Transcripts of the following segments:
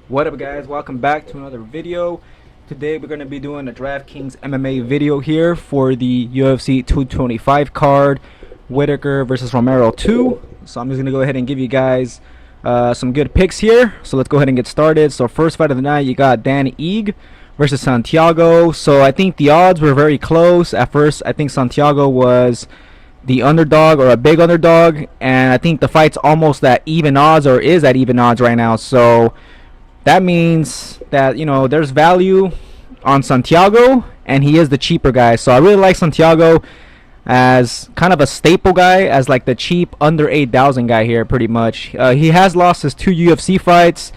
What up, guys? Welcome back to another video. Today we're going to be doing a Draftkings MMA video here for the UFC 225 card, Whittaker versus Romero 2. So I'm just going to go ahead and give you guys some good picks here. So let's go ahead and get started. So first fight of the night, you got Dan Ige versus Santiago. So I think the odds were very close. At first, I think Santiago was the underdog or a big underdog, and I think the fight's almost at even odds, or is at even odds right now. So that means that, you know, there's value on Santiago, and he is the cheaper guy. So I really like Santiago as kind of a staple guy, as like the cheap under 8,000 guy here, pretty much. He has lost his 2 UFC fights,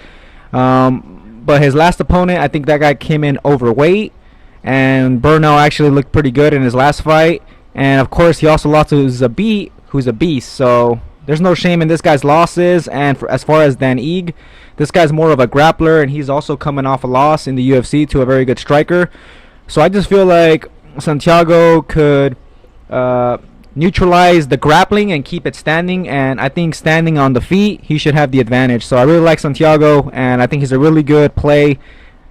but his last opponent, I think that guy came in overweight, and Burnell actually looked pretty good in his last fight. And of course, he also lost to Zabit, who's a beast. So there's no shame in this guy's losses. And as far as Dan Ige, this guy's more of a grappler, and he's also coming off a loss in the UFC to a very good striker. So I just feel like Santiago could neutralize the grappling and keep it standing. And I think standing on the feet, he should have the advantage. So I really like Santiago, and I think he's a really good play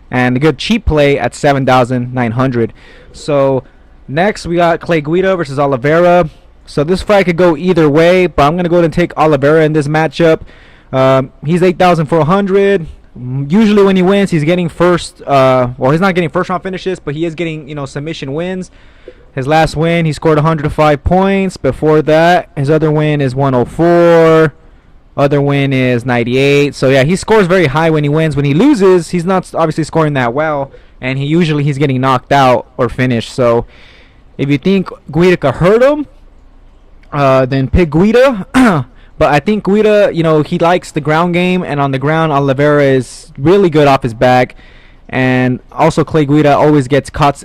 and a good cheap play at 7,900. So next, we got Clay Guida versus Oliveira. So this fight could go either way, but I'm going to go ahead and take Oliveira in this matchup. He's 8,400. Usually when he wins, he's getting first, well, he's not getting first round finishes, but he is getting, you know, submission wins. His last win, he scored 105 points. Before that, his other win is 104. Other win is 98. So yeah, he scores very high when he wins. When he loses, he's not obviously scoring that well, and he's getting knocked out or finished. So if you think Guida could hurt him, then pick Guida. But I think Guida, you know, he likes the ground game, and on the ground, Oliveira is really good off his back. And also, Clay Guida always gets caught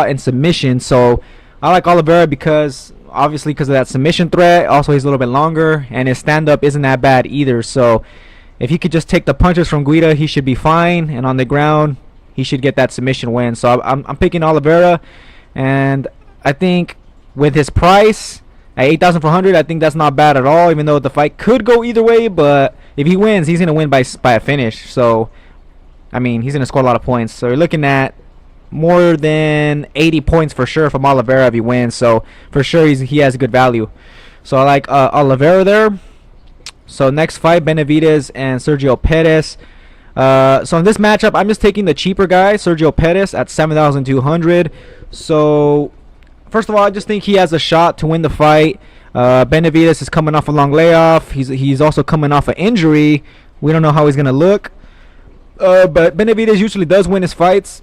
in submission. So I like Oliveira because of that submission threat. Also, he's a little bit longer, and his stand-up isn't that bad either. So if he could just take the punches from Guida, he should be fine. And on the ground, he should get that submission win. So I'm picking Oliveira, and I think with his price at 8,400, I think that's not bad at all, even though the fight could go either way. But if he wins, he's going to win by a finish. So, I mean, he's going to score a lot of points. So you're looking at more than 80 points for sure from Oliveira if he wins. So for sure, he has good value. So I like Oliveira there. So next fight, Benavidez and Sergio Pettis. So in this matchup, I'm just taking the cheaper guy, Sergio Pettis, at 7,200. So first of all, I just think he has a shot to win the fight. Benavidez is coming off a long layoff. He's also coming off an injury. We don't know how he's gonna look. But Benavidez usually does win his fights.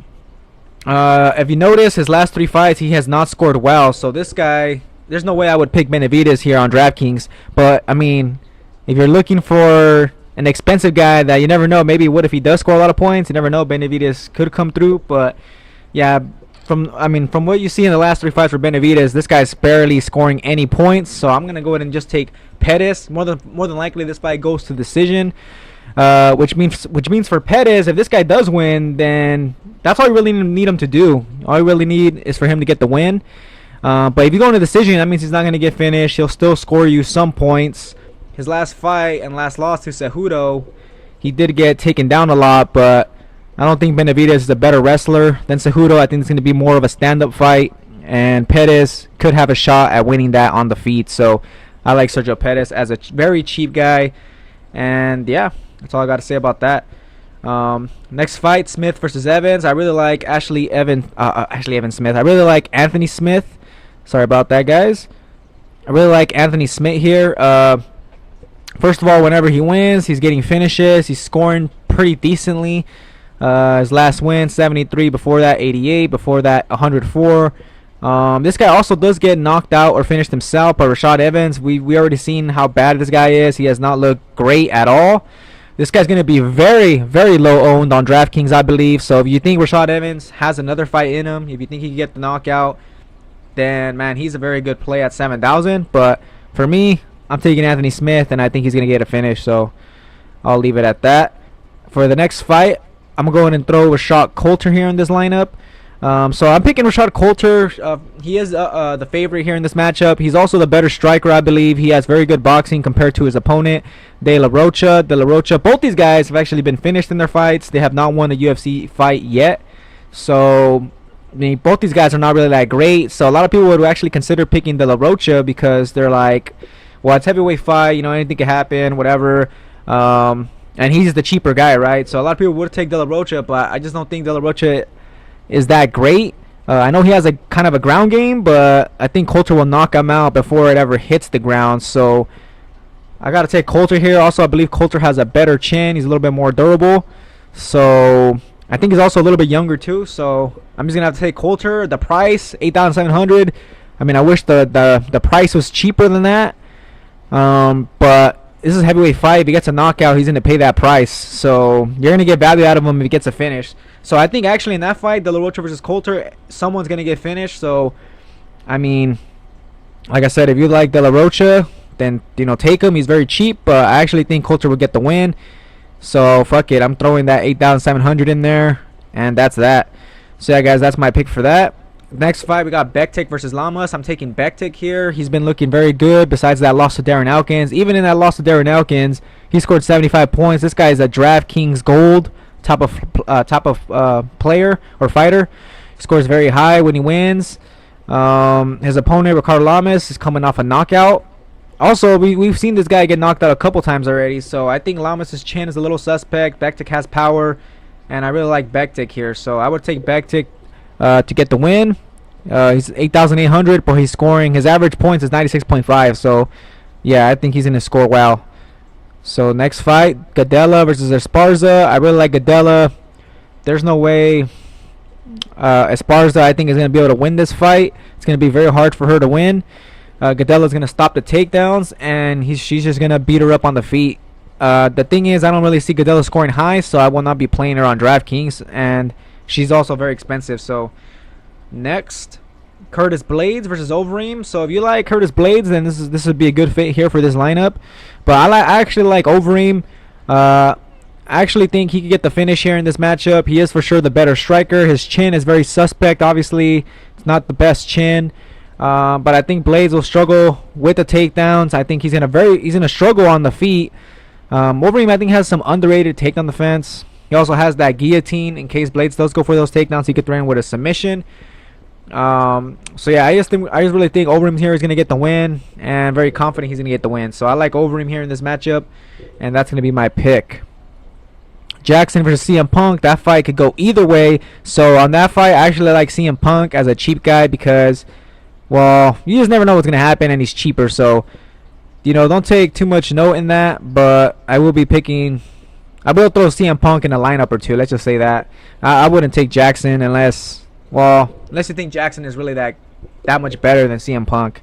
If you notice, his last 3 fights, he has not scored well. So this guy, there's no way I would pick Benavidez here on DraftKings. But I mean, if you're looking for an expensive guy that you never know, maybe what if he does score a lot of points? You never know. Benavidez could come through. But yeah, from what you see in the last 3 fights for Benavidez, this guy's barely scoring any points. So I'm gonna go ahead and just take Pettis. More than likely, this fight goes to decision. Which means for Pettis, if this guy does win, then that's all you really need him to do. All you really need is for him to get the win. But if you go into decision, that means he's not going to get finished. He'll still score you some points. His last fight and last loss to Cejudo, he did get taken down a lot, but I don't think Benavidez is a better wrestler than Cejudo. I think it's going to be more of a stand-up fight, and Pettis could have a shot at winning that on the feet. So I like Sergio Pettis as a very cheap guy. And yeah, that's all I got to say about that. Next fight, Smith versus Evans. I really like Ashley Evans Smith. I really like Anthony Smith. Sorry about that, guys. I really like Anthony Smith here. First of all, whenever he wins, he's getting finishes. He's scoring pretty decently. His last win, 73. Before that, 88. Before that, 104. This guy also does get knocked out or finished himself by Rashad Evans. We already seen how bad this guy is. He has not looked great at all. This guy's going to be very, very low owned on DraftKings, I believe. So if you think Rashad Evans has another fight in him, if you think he can get the knockout, then, man, he's a very good play at 7,000. But for me, I'm taking Anthony Smith, and I think he's going to get a finish. So I'll leave it at that. For the next fight, I'm going to go ahead and throw Rashad Coulter here in this lineup. So I'm picking Rashad Coulter. He is the favorite here in this matchup. He's also the better striker, I believe. He has very good boxing compared to his opponent, De La Rocha. Both these guys have actually been finished in their fights. They have not won a UFC fight yet. So I mean, both these guys are not really that great. So a lot of people would actually consider picking De La Rocha because they're like, well, it's heavyweight fight. You know, anything can happen, whatever. And he's the cheaper guy, right? So a lot of people would take De La Rocha, but I just don't think De La Rocha is that great. I know he has a kind of a ground game, but I think Coulter will knock him out before it ever hits the ground. So I got to take Coulter here. Also, I believe Coulter has a better chin. He's a little bit more durable. So I think he's also a little bit younger too. So I'm just going to have to take Coulter. The price, $8,700. I mean, I wish the price was cheaper than that. But this is a heavyweight fight. If he gets a knockout, he's going to pay that price. So you're going to get value out of him if he gets a finish. So I think actually in that fight, De La Rocha versus Coulter, someone's going to get finished. So, I mean, like I said, if you like De La Rocha, then, you know, take him. He's very cheap, but I actually think Coulter will get the win. So, fuck it. I'm throwing that $8,700 in there, and that's that. So, yeah, guys, that's my pick for that. Next fight, we got Bektik versus Lamas. I'm taking Bektik here. He's been looking very good besides that loss to Darren Elkins. Even in that loss to Darren Elkins, he scored 75 points. This guy is a Draftkings Gold top of player or fighter. He scores very high when he wins. His opponent, Ricardo Lamas, is coming off a knockout. Also, we've seen this guy get knocked out a couple times already, so I think Lamas' chin is a little suspect. Bektik has power, and I really like Bektik here, so I would take Bektik to get the win. He's 8,800, but he's scoring. His average points is 96.5, so yeah, I think he's going to score well. So next fight, Gadelha versus Esparza. I really like Gadelha. There's no way Esparza, I think, is going to be able to win this fight. It's going to be very hard for her to win. Gadelha's going to stop the takedowns, and she's just going to beat her up on the feet. The thing is, I don't really see Gadelha scoring high, so I will not be playing her on DraftKings, and she's also very expensive. So next, Curtis Blades versus Overeem. So if you like Curtis Blades, then this would be a good fit here for this lineup. But I actually like Overeem. I actually think he could get the finish here in this matchup. He is for sure the better striker. His chin is very suspect. Obviously, it's not the best chin. But I think Blades will struggle with the takedowns. I think he's gonna struggle on the feet. Overeem, I think, has some underrated takedown defense. He also has that guillotine in case Blades does go for those takedowns. He could threaten with a submission. So yeah, I just really think Overeem here is gonna get the win, and very confident he's gonna get the win. So I like Overeem here in this matchup, and that's gonna be my pick. Jackson versus CM Punk. That fight could go either way. So on that fight, I actually like CM Punk as a cheap guy because, well, you just never know what's gonna happen, and he's cheaper. So, you know, don't take too much note in that. But I will throw CM Punk in a lineup or two. Let's just say that. I wouldn't take Jackson unless you think Jackson is really that much better than CM Punk.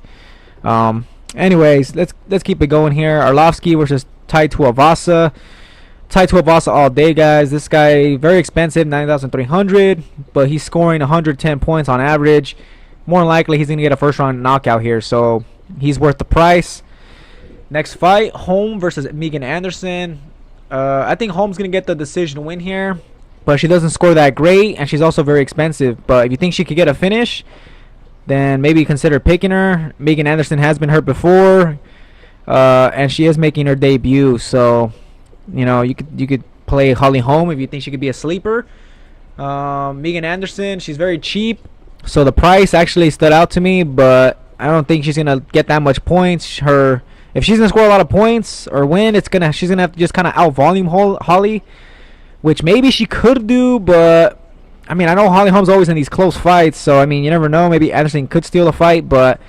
Anyways, let's keep it going here. Arlovsky versus tuivasa. Tuivasa all day, guys. This guy very expensive, 9,300, but he's scoring 110 points on average. More than likely, he's gonna get a first round knockout here, so he's worth the price. Next fight, Holm versus Megan Anderson. I think Holm's gonna get the decision win here, but she doesn't score that great, and she's also very expensive. But if you think she could get a finish, then maybe consider picking her. Megan Anderson has been hurt before, and she is making her debut. So, you know, you could play Holly Holm if you think she could be a sleeper. Megan Anderson, she's very cheap, so the price actually stood out to me, but I don't think she's gonna get that much points. If she's gonna score a lot of points or win, she's gonna have to just kind of out volume Holly, which maybe she could do, but I mean, I know Holly Holm's always in these close fights, so I mean, you never know. Maybe Anderson could steal a fight, but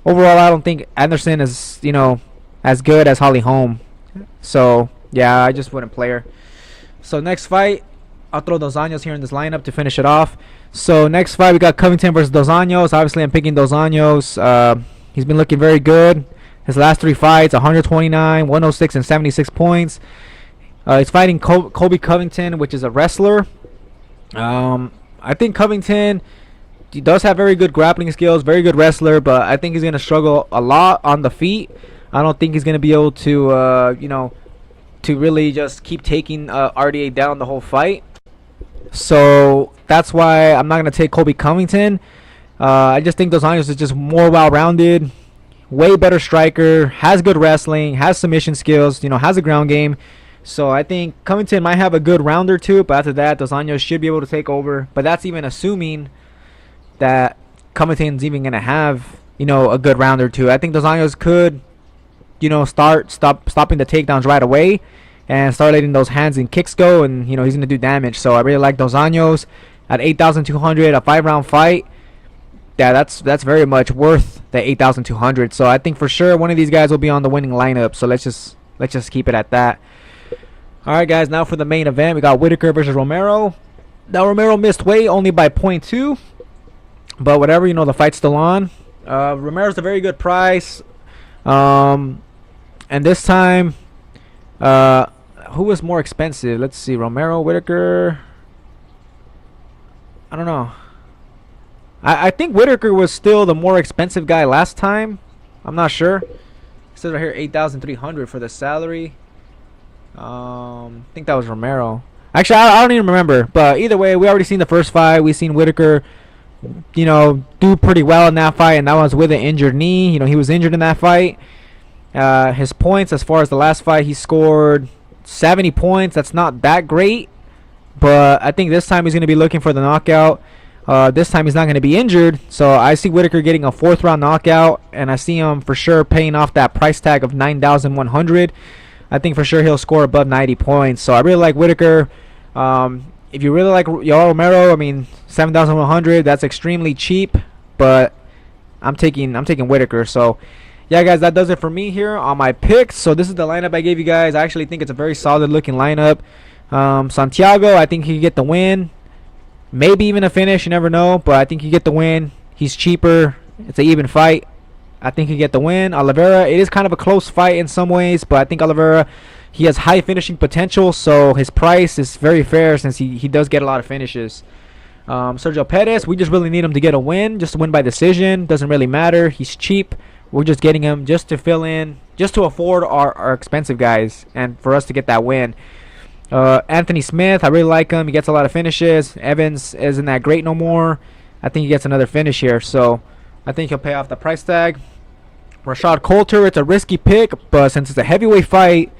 overall, I don't think Anderson is, you know, as good as Holly Holm. So yeah, I just wouldn't play her. So next fight, I'll throw Dos Anjos here in this lineup to finish it off. So next fight, we got Covington versus Dos Anjos. Obviously, I'm picking Dos Anjos. He's been looking very good. His last 3 fights, 129, 106, and 76 points. He's fighting Colby Covington, which is a wrestler. I think Covington, he does have very good grappling skills, very good wrestler, but I think he's going to struggle a lot on the feet. I don't think he's going to be able to, you know, to really just keep taking RDA down the whole fight. So that's why I'm not gonna take Colby Covington. I just think Dos Anjos is just more well-rounded, way better striker, has good wrestling, has submission skills, has a ground game. So I think Covington might have a good round or two, but after that, Dos Anjos should be able to take over. But that's even assuming that Covington's even gonna have a good round or two. I think Dos Anjos could stopping the takedowns right away and start letting those hands and kicks go, and he's gonna do damage. So I really like Dos Anjos at 8,200, a 5-round fight. Yeah, that's very much worth the 8,200. So I think for sure one of these guys will be on the winning lineup. So let's just keep it at that. All right, guys. Now for the main event, we got Whittaker versus Romero. Now Romero missed weight only by 0.2, but whatever. The fight's still on. Romero's a very good price. And this time, who was more expensive? Let's see. Romero, Whittaker. I don't know. I think Whittaker was still the more expensive guy last time. I'm not sure. It says right here 8,300 for the salary. I think that was Romero. Actually, I don't even remember. But either way, we already seen the first fight. We seen Whittaker, do pretty well in that fight, and that was with an injured knee. He was injured in that fight. His points, as far as the last fight, he scored 70 points. That's not that great, but I think this time he's going to be looking for the knockout. This time he's not going to be injured, so I see Whittaker getting a 4th-round knockout, and I see him for sure paying off that price tag of 9,100. I think for sure he'll score above 90 points. So I really like Whittaker. If you really like Yoel Romero, 7,100. That's extremely cheap, but I'm taking Whittaker. So yeah, guys, that does it for me here on my picks. So this is the lineup I gave you guys. I actually think it's a very solid looking lineup. Santiago, I think he could get the win. Maybe even a finish, you never know, but I think he get the win. He's cheaper. It's an even fight. I think he get the win. Oliveira, it is kind of a close fight in some ways, but I think Oliveira, he has high finishing potential, so his price is very fair since he does get a lot of finishes. Sergio Pettis, we just really need him to get a win, just to win by decision. Doesn't really matter. He's cheap. We're just getting him just to fill in, just to afford our expensive guys and for us to get that win. Anthony Smith, I really like him. He gets a lot of finishes. Evans isn't that great no more. I think he gets another finish here, so I think he'll pay off the price tag. Rashad Coulter, it's a risky pick, but since it's a heavyweight fight,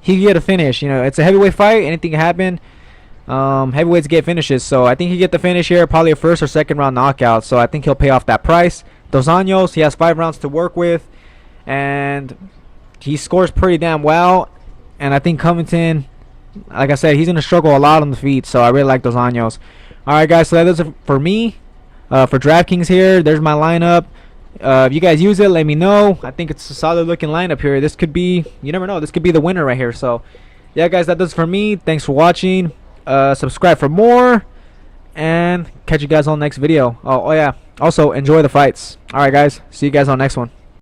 he can get a finish. It's a heavyweight fight. Anything can happen. Heavyweights get finishes, so I think he get the finish here, probably a 1st or 2nd round knockout. So I think he'll pay off that price. Dos Anjos, he has 5 rounds to work with, and he scores pretty damn well. And I think Covington, like I said, he's going to struggle a lot on the feet, so I really like Dos Anjos. Alright, guys, so that is it for me. For DraftKings here, there's my lineup. If you guys use it, let me know. I think it's a solid looking lineup here. This could be, you never know, this could be the winner right here. So, yeah, guys, that does it for me. Thanks for watching. Subscribe for more, and catch you guys on the next video. Oh yeah, also enjoy the fights. Alright, guys, see you guys on the next one.